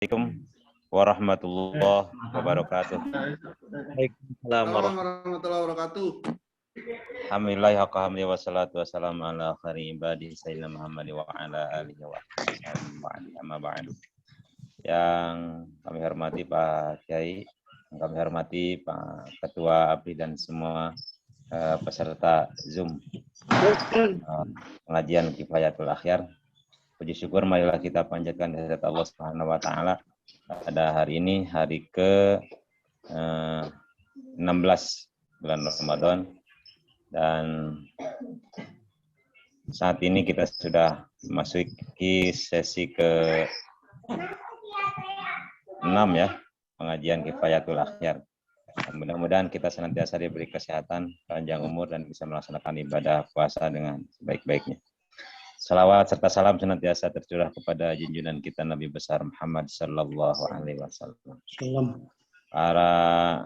Assalamualaikum warahmatullahi wabarakatuh. Waalaikumsalam warahmatullahi wabarakatuh. Alhamdulillah hamdi wassalatu wassalamu ala khairi ibadi sayyidina Muhammad wa ala alihi wa sahbihi amma ba'du. Yang kami hormati Pak Kiai, yang kami hormati Pak Ketua APRI dan semua peserta Zoom pengajian Kifayatul Akhyar. Puji syukur marilah kita panjatkan kehadirat Allah Subhanahu wa taala pada hari ini, hari ke 16 bulan Ramadan, dan saat ini kita sudah memasuki sesi ke 6 ya, pengajian Kifayatul Akhyar. Mudah-mudahan kita senantiasa diberi kesehatan, panjang umur, dan bisa melaksanakan ibadah puasa dengan sebaik-baiknya. Salawat serta salam senantiasa tercurah kepada junjungan kita Nabi besar Muhammad sallallahu alaihi wasallam. Para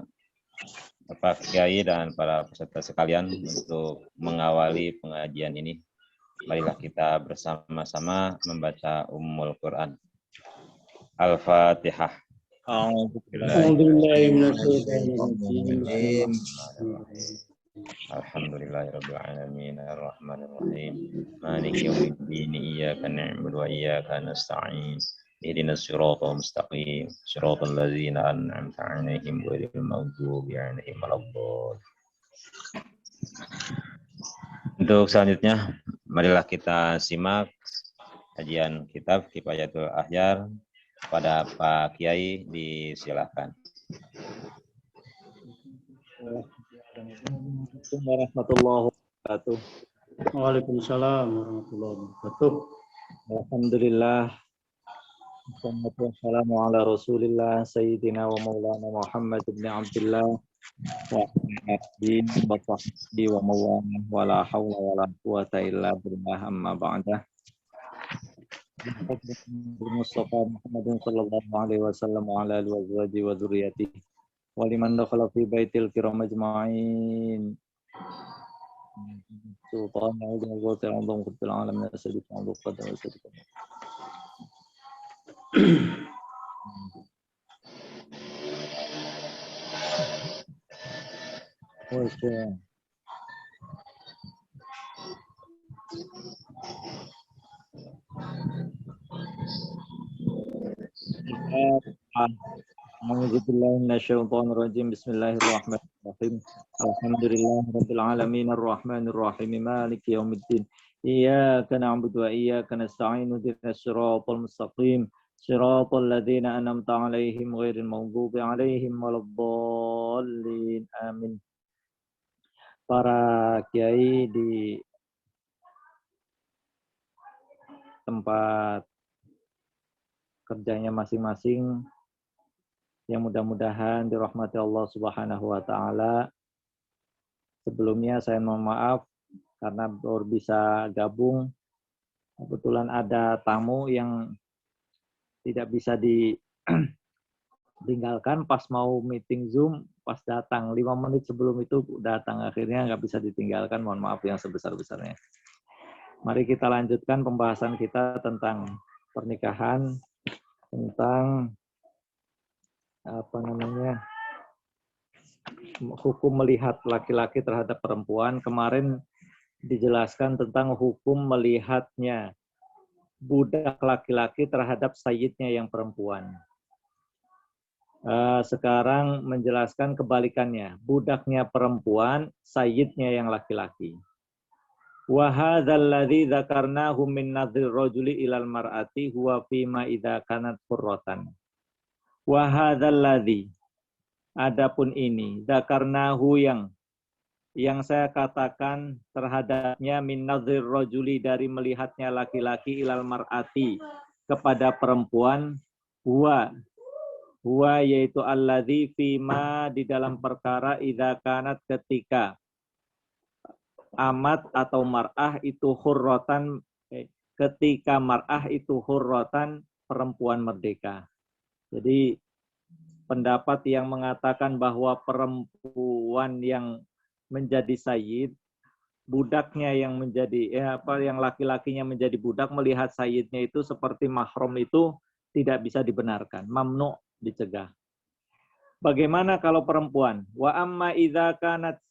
Bapak Kiai dan para peserta sekalian, untuk mengawali pengajian ini, marilah kita bersama-sama membaca Ummul Quran. Al-Fatihah. Alhamdulillahirabbil alamin arrahmanir rahim maliki yaumiddin iyyaka na'budu wa iyyaka nasta'in ihdinas siratal mustaqim siratal ladzina an'amta 'alaihim ghairil maghdubi 'alaihim waladdallin. Untuk selanjutnya, marilah kita simak kajian kitab Kifayatul Akhyar. Pada Pak Kiai disilakan. Assalamualaikum warahmatullahi wabarakatuh. Waalaikumsalam warahmatullahi wabarakatuh. Alhamdulillah. Wassalatu wassalamu ala Rasulillah Sayyidina wa Maulana Muhammad ibn Abdullah wa alihi wa sahbihi wa maulana wa la hawla wa la quwata illa billah amma ba'dah. Mustafa Muhammadin sallallahu alaihi wasallam wa ala alihi wa azwajihi wa dzurriyyatihi wa liman dakhala fi baitil kiram ajma'in. Sultan al-Ghawth al-Azam qutbil alamin as-sadiq al-Qadr as-sadiq. A'udzubillahi minasyaitonir rajim. Bismillahirrahmanirrahim. Alhamdulillahirabbil alamin arrahmanir rahim maliki yaumiddin. Iyyaka na'budu wa iyyaka nasta'in ihdinas siratal mustaqim siratal ladzina an'amta 'alaihim ghairil maghdubi 'alaihim waladdallin. Amin. Para kiai di tempat kerjanya masing-masing, yang mudah-mudahan dirahmati Allah Subhanahu wa taala. Sebelumnya saya mohon maaf karena baru bisa gabung. Kebetulan ada tamu yang tidak bisa ditinggalkan pas mau meeting Zoom, pas datang 5 menit sebelum itu datang, akhirnya nggak bisa ditinggalkan. Mohon maaf yang sebesar-besarnya. Mari kita lanjutkan pembahasan kita tentang pernikahan, tentang hukum melihat laki-laki terhadap perempuan. Kemarin dijelaskan tentang hukum melihatnya budak laki-laki terhadap sayyidnya yang perempuan. Sekarang menjelaskan kebalikannya, budaknya perempuan, sayyidnya yang laki-laki. Wa hadzal ladzi dzakarnahu min nadhir rajuli ilal mar'ati huwa fima idza kanat hurratan. Wa hadzal ladzi, adapun ini, dzakarnahu yang saya katakan terhadapnya min nadhir rajuli, dari melihatnya laki-laki ilal mar'ati kepada perempuan, huwa yaitu alladzi fima, di dalam perkara idza kanat, ketika amat atau mar'ah itu hurratan, ketika mar'ah itu hurratan, perempuan merdeka. Jadi pendapat yang mengatakan bahwa perempuan yang menjadi sayyid, budaknya yang menjadi yang laki-lakinya menjadi budak, melihat sayyidnya itu seperti mahram, itu tidak bisa dibenarkan. Mamnu, dicegah. Bagaimana kalau perempuan? Wa amma idza kanat,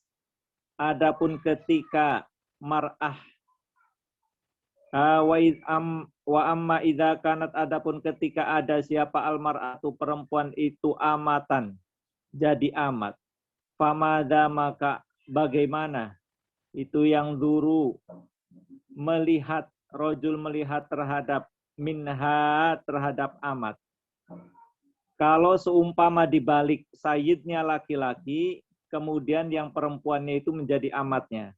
adapun ketika mar'ah, wa amma idza kanat, adapun ketika ada siapa almar'atu, perempuan itu amatan, jadi amat. Famada, maka bagaimana? Itu yang duru melihat, rojul melihat terhadap minha, terhadap amat. Kalau seumpama dibalik sayyidnya laki-laki, kemudian yang perempuannya itu menjadi amatnya.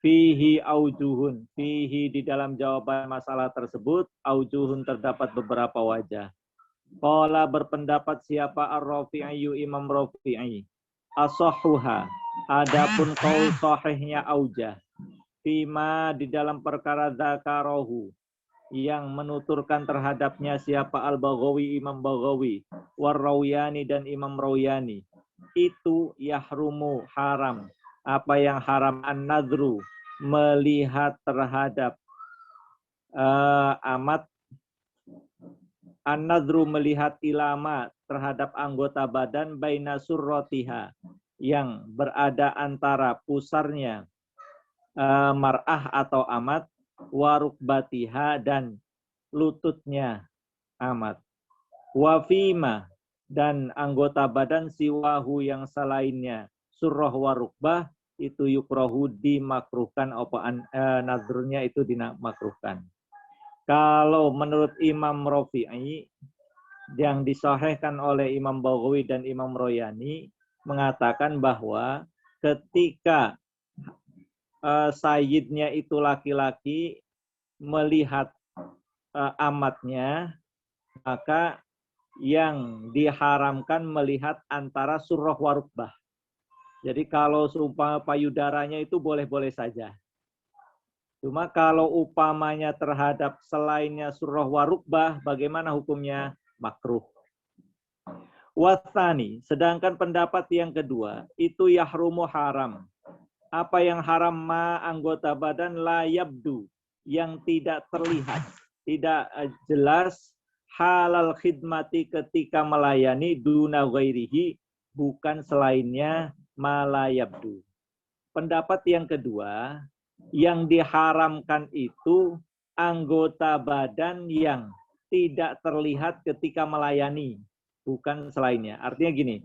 Fihi aujuhun, fihi, di dalam jawaban masalah tersebut, aujuhun, terdapat beberapa wajah. Qala, berpendapat siapa Ar-Rafi'i, Imam Rafi'i. As-sahhuha, adapun qaul sahihnya aujah. Fima, di dalam perkara dzakarahu, yang menuturkan terhadapnya siapa Al-Baghawi, Imam Baghawi, War-Rawyani, dan Imam Rawyani. Itu yahrumu, haram. Apa yang haram? An-nadru, melihat terhadap amat. An-nadru, melihat ilama, terhadap anggota badan, baina surrotiha, yang berada antara pusarnya mar'ah atau amat, warukbatiha, dan lututnya amat. Wafima, dan anggota badan siwahu, yang selainnya surroh warukbah, itu yukrohu, dimakruhkan, nadrunya itu dimakruhkan. Kalau menurut Imam Rafi'i, yang disahihkan oleh Imam Baghawi dan Imam Royani, mengatakan bahwa ketika sayyidnya itu laki-laki melihat amatnya, maka yang diharamkan melihat antara surah warukbah. Jadi kalau seumpama payudaranya itu boleh-boleh saja. Cuma kalau upamanya terhadap selainnya surah warukbah, bagaimana hukumnya? Makruh. Wathani, sedangkan pendapat yang kedua, itu yahrumu, haram. Apa yang haram? Ma, anggota badan, la yabdu, yang tidak terlihat, tidak jelas, halal khidmati, ketika melayani, duna ghairihi, bukan selainnya, ma la yabdu. Pendapat yang kedua, yang diharamkan itu anggota badan yang tidak terlihat ketika melayani, bukan selainnya. Artinya gini,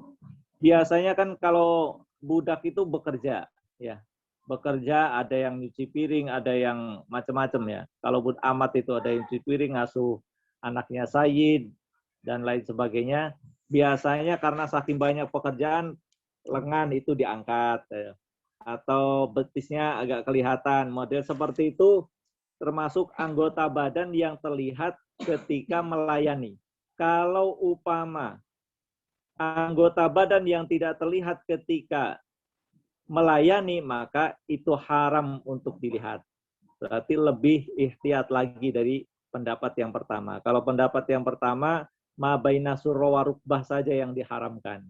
biasanya kan kalau budak itu bekerja, ya, bekerja, ada yang nyuci piring, ada yang macam-macam ya. Kalau amat itu ada yang nyuci piring, ngasuh anaknya sayyid, dan lain sebagainya. Biasanya karena saking banyak pekerjaan, lengan itu diangkat, ya, atau betisnya agak kelihatan. Model seperti itu termasuk anggota badan yang terlihat ketika melayani. Kalau upama anggota badan yang tidak terlihat ketika melayani, maka itu haram untuk dilihat. Berarti lebih ihtiyat lagi dari pendapat yang pertama. Kalau pendapat yang pertama, ma baina surra wa rukbah saja yang diharamkan.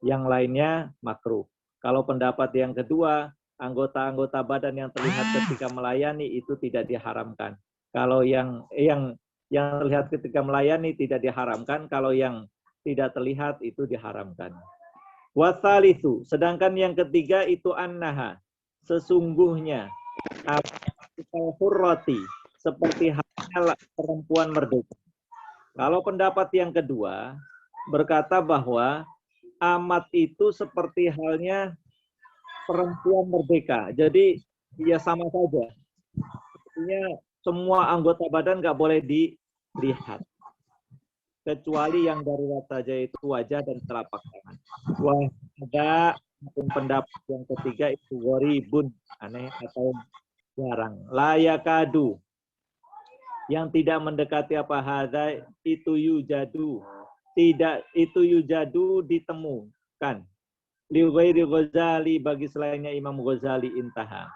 Yang lainnya makruh. Kalau pendapat yang kedua, anggota-anggota badan yang terlihat ketika melayani itu tidak diharamkan. Kalau yang terlihat ketika melayani tidak diharamkan, kalau yang tidak terlihat itu diharamkan. Watsalitsu, sedangkan yang ketiga itu annaha, sesungguhnya hurrati, seperti halnya perempuan merdeka. Kalau pendapat yang kedua berkata bahwa amat itu seperti halnya perempuan merdeka. Jadi ya sama saja. Artinya semua anggota badan nggak boleh dilihat. Kecuali yang darurat saja, itu wajah dan telapak tangan. Wah, ada pendapat yang ketiga itu gharibun, aneh atau jarang. Layakadu, yang tidak mendekati apa hadza, itu yujadu. Tidak, itu yujadu, ditemukan. Li ghairi Ghazali, bagi selainnya Imam Ghazali, intaha.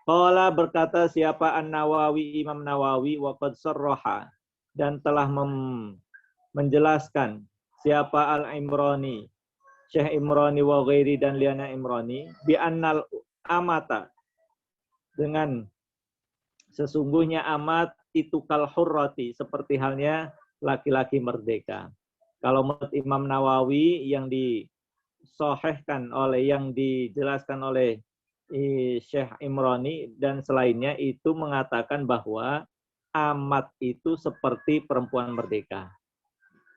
Qala, berkata siapa An-Nawawi, Imam Nawawi, wa qad sarraha, dan telah menjelaskan siapa Al-Imrani, Syekh Imrani wa ghairi, dan liana Imrani, bi annal amata, dengan sesungguhnya amat itu kal hurrati, seperti halnya laki-laki merdeka. Kalau menurut Imam Nawawi yang disohehkan oleh, yang dijelaskan oleh Syekh Imrani dan selainnya itu mengatakan bahwa amat itu seperti perempuan merdeka.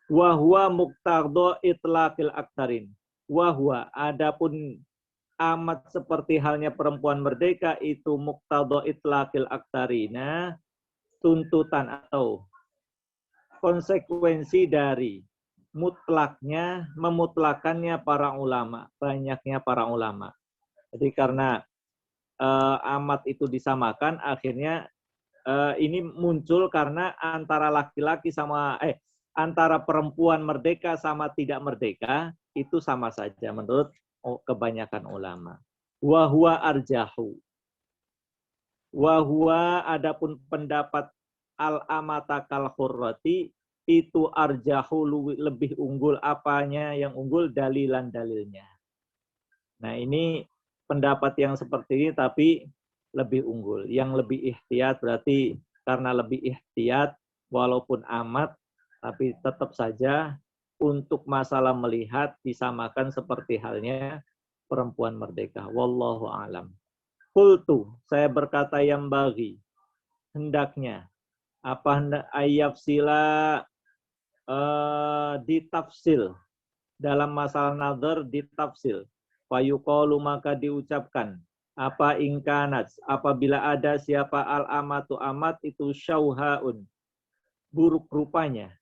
Wahwa muqtadha itlaqil aktarin. Wahwa, adapun amat seperti halnya perempuan merdeka itu muqtadha itlaqil aktarina, tuntutan atau konsekuensi dari mutlaknya, memutlakannya para ulama, banyaknya para ulama. Jadi karena amat itu disamakan, akhirnya ini muncul karena antara laki-laki sama antara perempuan merdeka sama tidak merdeka itu sama saja menurut kebanyakan ulama. Wahwa arjahu. Wahwa, adapun pendapat al-amata kal hurrati itu arjahu, lebih unggul. Apanya yang unggul? Dalilan dalilnya. Nah, ini pendapat yang seperti ini tapi lebih unggul. Yang lebih ihtiyat berarti karena lebih ihtiyat walaupun amat, tapi tetap saja untuk masalah melihat disamakan seperti halnya perempuan merdeka. Wallahu a'lam. Qultu, saya berkata yang bagi, hendaknya apa hendak ayafsila ditafsil dalam masalah nazar, ditafsil. Fayuqalu, maka diucapkan apa ingkanat, apabila ada siapa al-amatu amat itu syauhaun, buruk rupanya.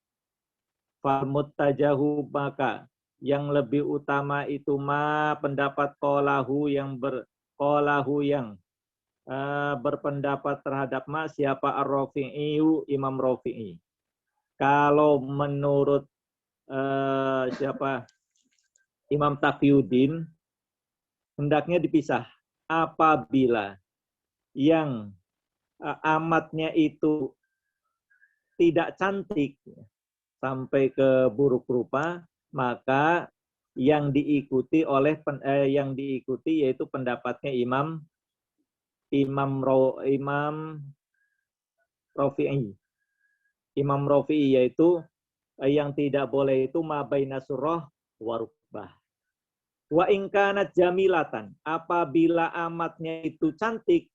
Farmuttajahu, maka yang lebih utama itu pendapat qalahu yang berpendapat terhadap siapa ar-Rafi'i, Imam Rafi'i. Kalau menurut Imam Taqiyuddin, hendaknya dipisah. Apabila yang amatnya itu tidak cantik sampai ke buruk rupa, maka yang diikuti yaitu pendapatnya Imam Rafi'i. Imam Rafi'i yaitu yang tidak boleh itu ma baina surah wa rukbah. Wa in kanat jamilatan, apabila amatnya itu cantik,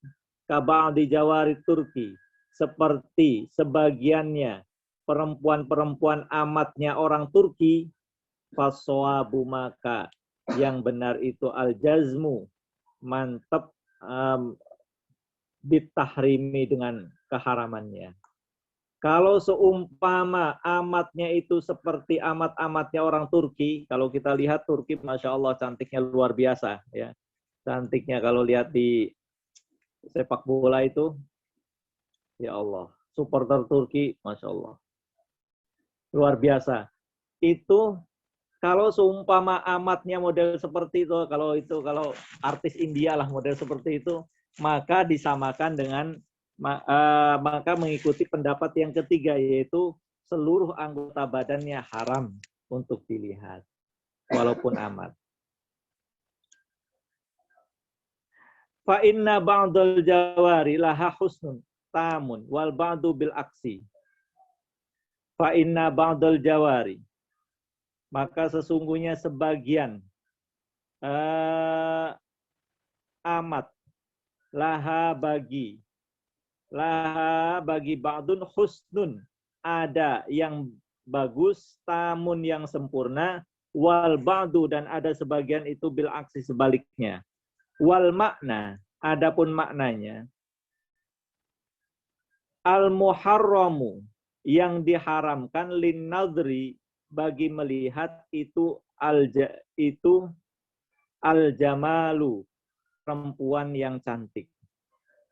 kaba'di jawari Turki, seperti sebagiannya perempuan-perempuan amatnya orang Turki, faswabu, maka yang benar itu al-jazmu, mantap bitahrimi, dengan keharamannya. Kalau seumpama amatnya itu seperti amat-amatnya orang Turki, kalau kita lihat Turki, Masya Allah cantiknya luar biasa. Ya, cantiknya kalau lihat di sepak bola itu, ya Allah, supporter Turki, Masya Allah, luar biasa. Itu kalau seumpama amatnya model seperti itu, kalau artis India lah model seperti itu, maka disamakan dengan maka mengikuti pendapat yang ketiga, yaitu seluruh anggota badannya haram untuk dilihat walaupun amat. Fa inna ba'dal jawari laha husnun tamun wal ba'du bil aksi. Fa inna ba'dal jawari, maka sesungguhnya sebagian amat laha bagi ba'dun husnun, ada yang bagus, tamun yang sempurna, wal ba'du, dan ada sebagian itu bil aksi sebaliknya. Wal makna, adapun maknanya, al muharramu, yang diharamkan, lin nadri, bagi melihat itu al jamalu, perempuan yang cantik.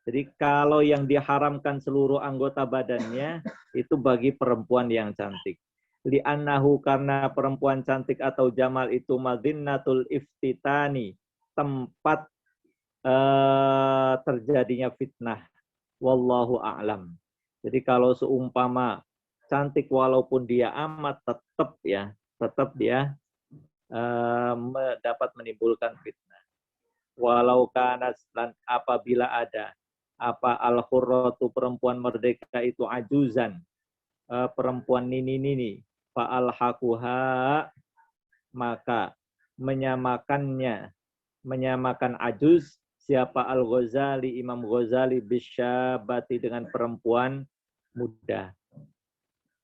Jadi kalau yang diharamkan seluruh anggota badannya itu bagi perempuan yang cantik. Li'annahu, karena perempuan cantik atau jamal itu madinnatul iftitani, tempat terjadinya fitnah. Wallahu a'lam. Jadi kalau seumpama cantik walaupun dia amat, tetap dia dapat menimbulkan fitnah. Walau kana, dan apabila ada apa al-hurratu, perempuan merdeka itu ajuzan, perempuan nini fa'alhaquha, maka menyamakan ajuz siapa Al-Ghazali, Imam Ghazali bisyabati dengan perempuan muda.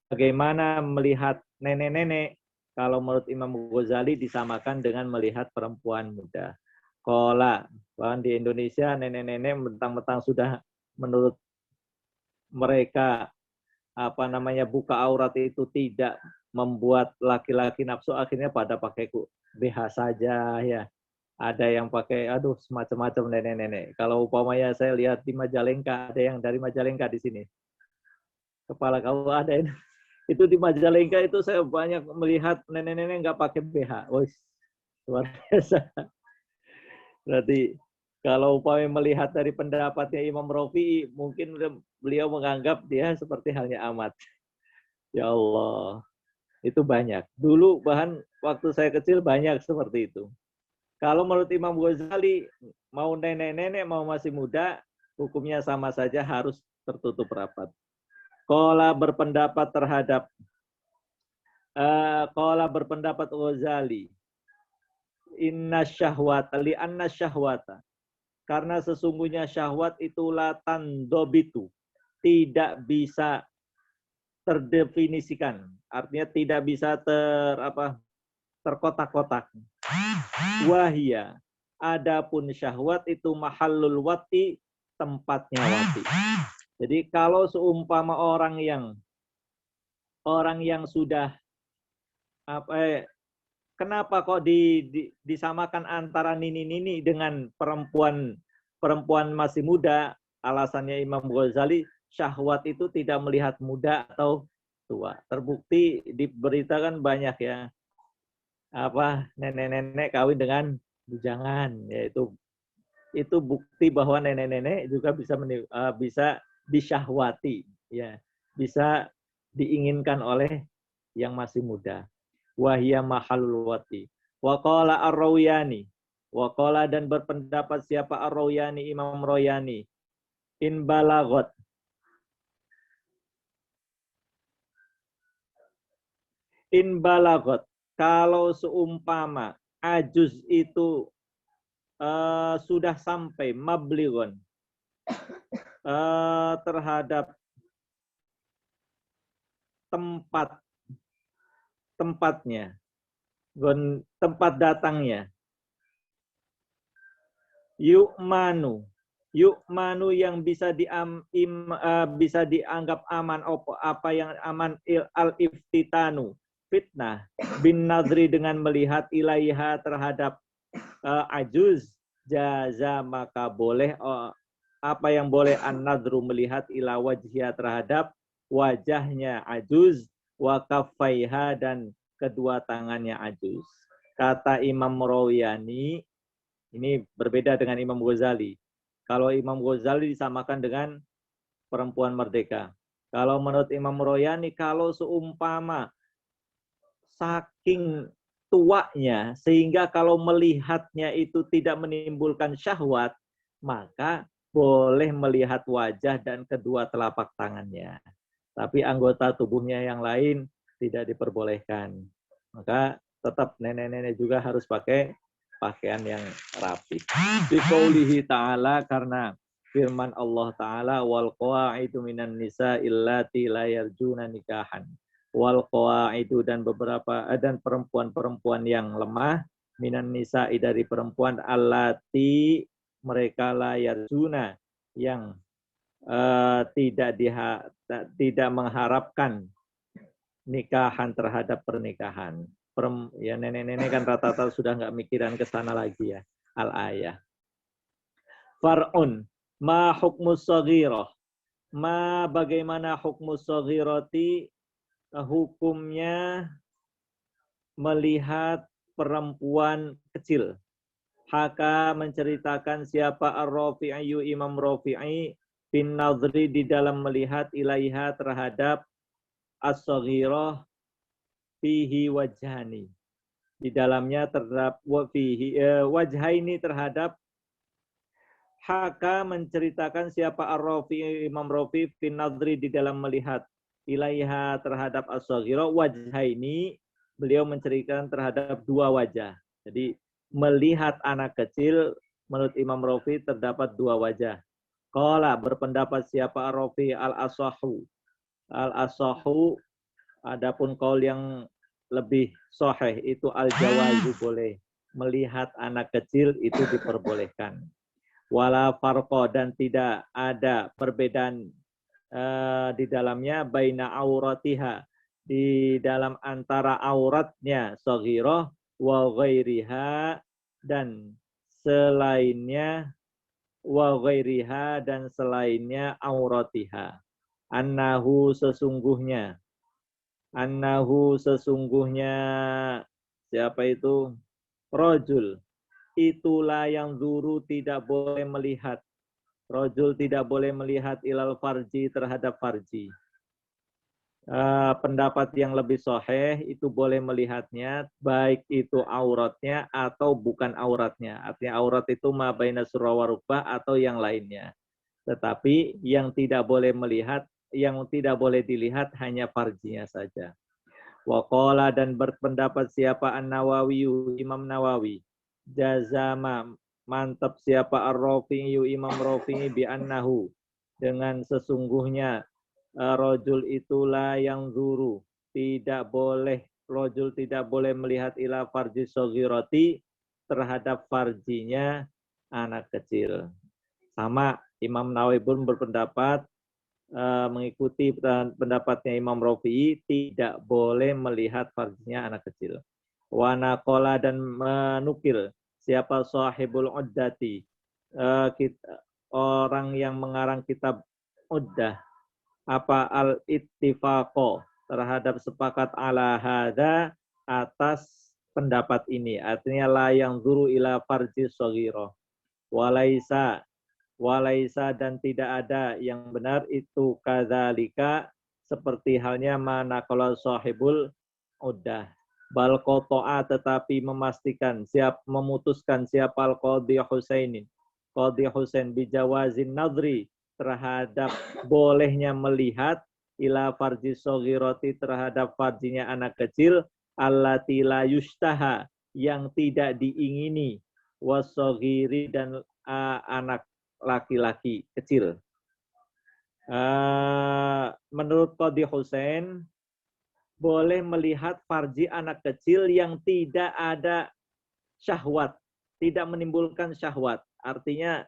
Bagaimana melihat nenek-nenek? Kalau menurut Imam Ghazali disamakan dengan melihat perempuan muda. Qala, bahkan di Indonesia nenek-nenek mentang-mentang sudah menurut mereka buka aurat itu tidak membuat laki-laki nafsu, akhirnya pada pakai BH saja ya. Ada yang pakai semacam-macam nenek-nenek. Kalau umpamanya saya lihat di Majalengka, ada yang dari Majalengka di sini. Kepala kau ada ini. Itu di Majalengka itu saya banyak melihat nenek-nenek nggak pakai BH. Wih, luar biasa. Berarti kalau umpamanya melihat dari pendapatnya Imam Rafi'i, mungkin beliau menganggap dia seperti halnya Ahmad. Ya Allah, itu banyak. Dulu bahan waktu saya kecil banyak seperti itu. Kalau menurut Imam Ghazali, mau nenek-nenek mau masih muda, hukumnya sama saja, harus tertutup rapat. Qala berpendapat Ghazali, inna syahwata, karena sesungguhnya syahwat itu latan dobitu, tidak bisa terdefinisikan, artinya tidak bisa terkotak-kotak. Wahia, adapun syahwat itu mahallul wati, tempatnya wati. Jadi kalau seumpama orang yang sudah kenapa kok disamakan antara nini-nini dengan perempuan masih muda? Alasannya Imam Ghazali, syahwat itu tidak melihat muda atau tua. Terbukti diberitakan banyak ya. Nenek-nenek kawin dengan bujangan, yaitu itu bukti bahwa nenek-nenek juga bisa disyahwati, ya, bisa diinginkan oleh yang masih muda. Wahia mahallul wati. Wa qala ar-Rawiyani, wa qala dan berpendapat siapa ar-Rawiyani, Imam Rawiyani, in balagot, kalau seumpama ajuz itu sudah sampai mabligon terhadap tempatnya, tempat datangnya, yu'manu yang bisa dianggap aman, apa yang aman, al-iftitanu, fitnah, bin nadri dengan melihat ilaiha terhadap ajuz, jaza maka boleh apa yang boleh an-nadru melihat ila wajhiha terhadap wajahnya ajuz, wa kaffaiha dan kedua tangannya ajuz. Kata Imam Rawiyani, ini berbeda dengan Imam Ghazali. Kalau Imam Ghazali disamakan dengan perempuan merdeka. Kalau menurut Imam Rawiyani, kalau seumpama saking tuanya sehingga kalau melihatnya itu tidak menimbulkan syahwat, maka boleh melihat wajah dan kedua telapak tangannya. Tapi anggota tubuhnya yang lain tidak diperbolehkan. Maka tetap nenek-nenek juga harus pakai pakaian yang rapi. Biqaulihi ta'ala, karena firman Allah Ta'ala, wal qawaidu minan nisa illati la yarjuna nikahan. Wal qawaidu dan perempuan-perempuan yang lemah, minan nisa'i dari perempuan, allati mereka la yarjuna yang tidak mengharapkan nikahan terhadap pernikahan. Ya nenek-nenek kan rata-rata sudah nggak mikiran ke sana lagi ya. Al-ayah. Far'un ma hukmus saghirah. Ma bagaimana hukmus saghirati, hukumnya melihat perempuan kecil. Haka menceritakan siapa Ar-Rafi'i, Imam Rafi'i, bin nadri di dalam melihat ilaiha terhadap as-saghirah fihi wajhani. Di dalamnya terdapat wajhaini terhadap, haka menceritakan siapa Ar-Rafi'i, Imam Rafi'i, bin nadri di dalam melihat ilaiha terhadap as-saghira wajhaini, beliau menceritakan terhadap dua wajah. Jadi melihat anak kecil menurut Imam Rafi terdapat dua wajah. Qala berpendapat siapa Rafi al-asahu. Al-asahu adapun qaul yang lebih sahih itu al-jawazu boleh. Melihat anak kecil itu diperbolehkan. Wala farqa dan tidak ada perbedaan di dalamnya baina auratiha di dalam antara auratnya saghirah wa ghairiha dan selainnya wa ghairiha dan selainnya auratiha. Annahu sesungguhnya siapa itu? Rajul itulah yang zuru tidak boleh melihat. Rajul tidak boleh melihat ilal farji terhadap farji. Pendapat yang lebih sahih itu boleh melihatnya baik itu auratnya atau bukan auratnya. Artinya aurat itu ma baina surra wa rukbah atau yang lainnya. Tetapi yang tidak boleh melihat, yang tidak boleh dilihat hanya farjinya saja. Wa qala dan berpendapat siapa An-Nawawi, Imam Nawawi. Jazama mantap siapa Ar-Rafi'i, Imam Rafi'i bi annahu dengan sesungguhnya rajul itulah yang zuru tidak boleh rajul tidak boleh melihat ila farji saghirati terhadap farjinya anak kecil. Sama Imam Nawawi pun berpendapat mengikuti pendapatnya Imam Rafi'i tidak boleh melihat farjinya anak kecil. Wa naqala dan menukil siapa sahibul uddati orang yang mengarang kitab uddah apa al-ittifaqo terhadap sepakat ala hadza atas pendapat ini. Artinya la yang zuru ila farji saghira. Walaisa dan tidak ada yang benar itu kadzalika seperti halnya mana kalau sahibul uddah. Bal qata'a tetapi memastikan memutuskan siapa al-qadhi Husainin. Qadhi Husain bijawazin nadri terhadap bolehnya melihat ila farji saghirati terhadap farjinya anak kecil allati la yustaha yang tidak diingini wasaghiri dan anak laki-laki kecil. Menurut Qadhi Husain boleh melihat farji anak kecil yang tidak ada syahwat, tidak menimbulkan syahwat. Artinya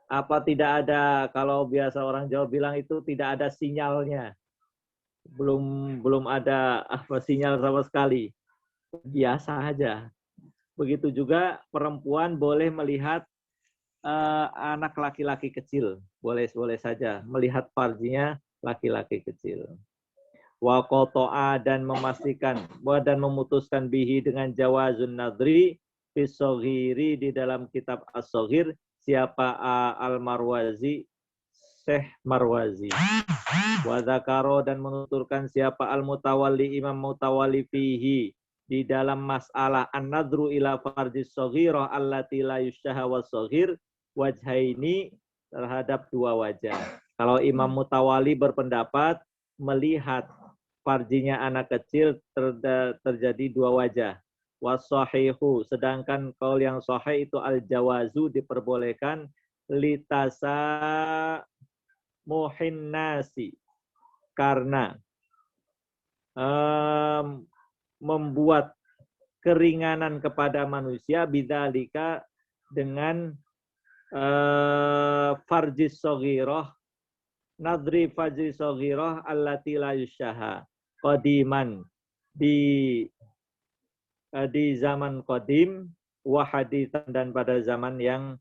apa tidak ada, kalau biasa orang Jawa bilang itu tidak ada sinyalnya. Belum ada sinyal sama sekali. Biasa aja. Begitu juga perempuan boleh melihat anak laki-laki kecil. Boleh saja melihat farjinya laki-laki kecil. Wa qata'a dan memastikan dan memutuskan bihi dengan jawazun nadri fi shaghiri di dalam kitab as-shaghir siapa al-Marwazi, Syekh Marwazi. Wa dzakaro dan menuturkan siapa al-Mutawalli, Imam Mutawalli fihi di dalam masalah an-nadru ila farji shaghirah allati la yushaha was-shaghir wajhaini terhadap dua wajah. Kalau Imam Mutawalli berpendapat melihat farjinya anak kecil terjadi dua wajah. Wasahihu, sedangkan kaul yang sahih itu al-jawazu diperbolehkan litasa muhinnasi karena membuat keringanan kepada manusia bidzalika dengan farjis shaghirah nadri farjis shaghirah allati la yushaha qadiman di zaman qadim wa haditsan dan pada zaman yang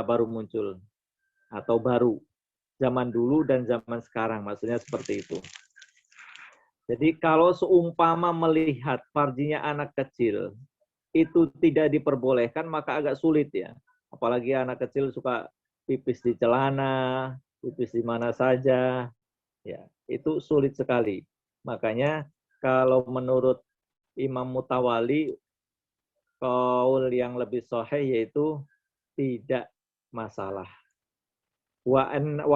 baru muncul atau baru zaman dulu dan zaman sekarang, maksudnya seperti itu. Jadi kalau seumpama melihat farjinya anak kecil itu tidak diperbolehkan maka agak sulit ya. Apalagi anak kecil suka pipis di celana, pipis di mana saja. Ya, itu sulit sekali. Makanya kalau menurut Imam Mutawalli qaul yang lebih sahih yaitu tidak masalah. Wa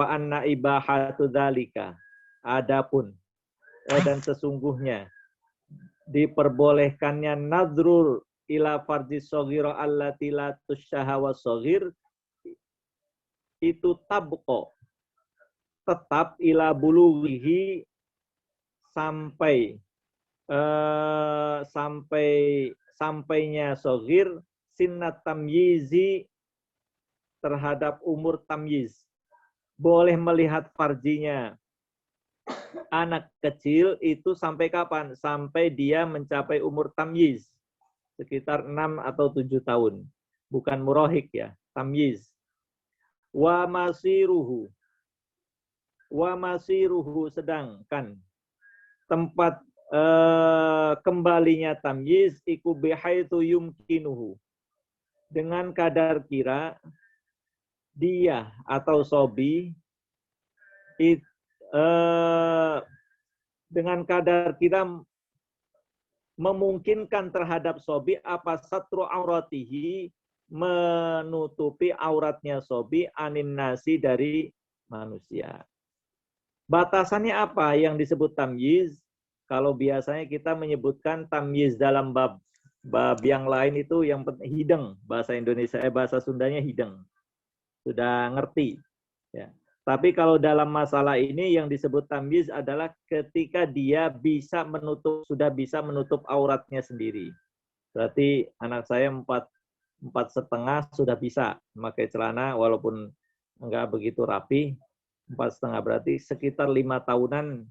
anna ibahatu dzalika adapun dan sesungguhnya diperbolehkannya nadrul ila fardhi shaghira allati la tusyahawa shaghir itu tabqa tetap ila bulughihi sampainya shaghir sinnat tamyizi terhadap umur tamyiz. Boleh melihat farjinya anak kecil itu sampai kapan? Sampai dia mencapai umur tamyiz. Sekitar 6 atau 7 tahun. Bukan murahik ya, tamyiz. Wa masiruhu. Wa masiruhu sedangkan tempat kembalinya tamyiz iku bihaitu yumkinuhu. Dengan kadar kira dia atau sobi dengan kadar kira memungkinkan terhadap sobi apa satru auratihi menutupi auratnya sobi anin nasi dari manusia. Batasannya apa yang disebut tamyiz? Kalau biasanya kita menyebutkan tamyiz dalam bab yang lain itu yang hideng, bahasa Indonesia bahasa Sundanya hideng. Sudah ngerti ya. Tapi kalau dalam masalah ini yang disebut tamyiz adalah ketika dia sudah bisa menutup auratnya sendiri. Berarti anak saya 4,5 sudah bisa memakai celana walaupun enggak begitu rapi. 4,5 berarti sekitar 5 tahunan,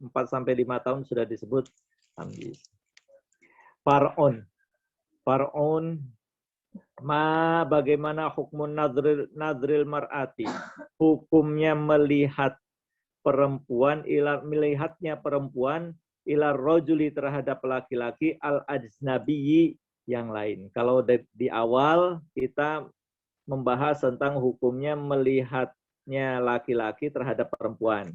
4-5 tahun sudah disebut tamyiz. Far'un bagaimana hukum nadril mar'ati, hukumnya melihatnya perempuan ila rajuli terhadap laki-laki al ajnabiyyi yang lain. Kalau di awal kita membahas tentang hukumnya melihatnya laki-laki terhadap perempuan,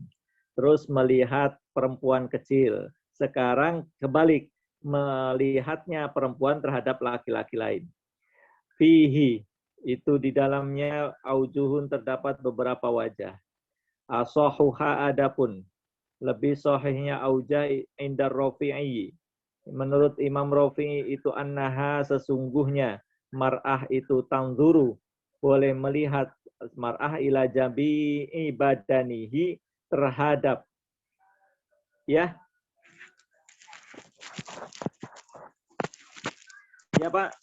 terus melihat perempuan kecil. Sekarang kebalik, melihatnya perempuan terhadap laki-laki lain. Fihi, itu di dalamnya aujuhun terdapat beberapa wajah. Asahuha adapun, lebih sahihnya aujah indar Rafi'i. Menurut Imam Rafi'i itu annaha sesungguhnya mar'ah itu tanzuru, boleh melihat mar'ah ila jambi'i badanihi terhadap ya. Ya Pak.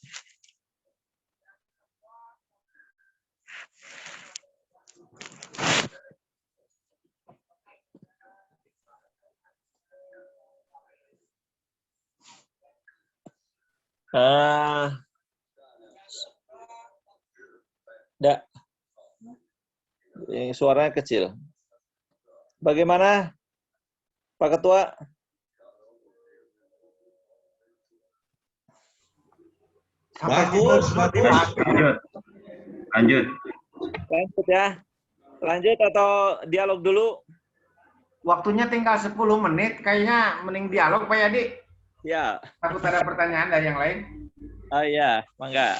Enggak. Suaranya kecil. Bagaimana Pak Ketua? Bagus. Lanjut. Lanjut ya. Lanjut atau dialog dulu? Waktunya tinggal 10 menit. Kayaknya mending dialog Pak Yadi. Ya. Takut ada pertanyaan dari yang lain. Oh iya, mangga.